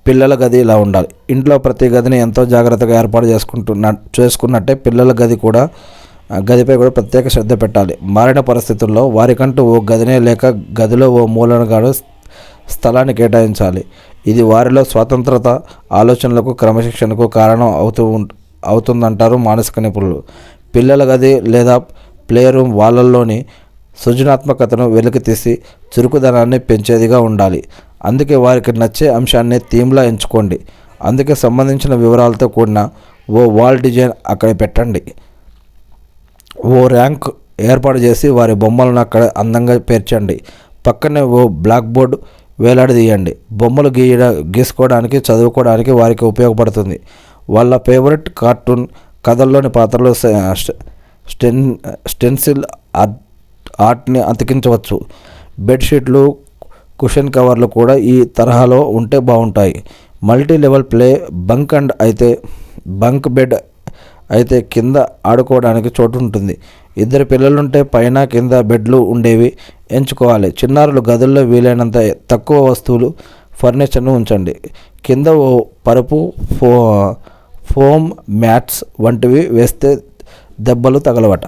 పిల్లల గది ఇలా ఉండాలి. ఇంట్లో ప్రతి గదిని ఎంతో జాగ్రత్తగా ఏర్పాటు చేసుకున్నట్టే పిల్లల గదిపై కూడా ప్రత్యేక శ్రద్ధ పెట్టాలి. మారిన పరిస్థితుల్లో వారికంటూ ఓ గదినే లేక గదిలో ఓ మూలనగాను స్థలాన్ని కేటాయించాలి. ఇది వారిలో స్వతంత్రత, ఆలోచనలకు, క్రమశిక్షణకు కారణం అవుతుందంటారు మానసిక నిపుణులు. పిల్లల గది లేదా ప్లే రూమ్ వాళ్ళల్లోని సృజనాత్మకతను వెలికితీసి చురుకుదనాన్ని పెంచేదిగా ఉండాలి. అందుకే వారికి నచ్చే అంశాన్ని థీమ్లా ఎంచుకోండి. అందుకే సంబంధించిన వివరాలతో కూడిన ఓ వాల్ డిజైన్ అక్కడ పెట్టండి. ఓ ర్యాంక్ ఏర్పాటు చేసి వారి బొమ్మలను అక్కడ అందంగా పేర్చండి. పక్కనే ఓ బ్లాక్ బోర్డు వేలాడదీయండి. బొమ్మలు గీసుకోవడానికి, చదువుకోవడానికి వారికి ఉపయోగపడుతుంది. వాళ్ళ ఫేవరెట్ కార్టూన్ కథల్లోని పాత్రలు స్టెన్సిల్ ఆర్ట్ని అతికించవచ్చు. బెడ్షీట్లు, కుషన్ కవర్లు కూడా ఈ తరహాలో ఉంటే బాగుంటాయి. Multi level play bunk bed అయితే కింద ఆడుకోవడానికి చోటు ఉంటుంది. ఇద్దరు పిల్లలుంటే పైన కింద బెడ్లు ఉండేవి ఎంచుకోవాలి. చిన్నారులు గదుల్లో వీలైనంత తక్కువ వస్తువులు, ఫర్నిచర్ను ఉంచండి. కింద ఓ పరుపు, ఫోమ్ మ్యాట్స్ వంటివి వేస్తే దెబ్బలు తగలవట.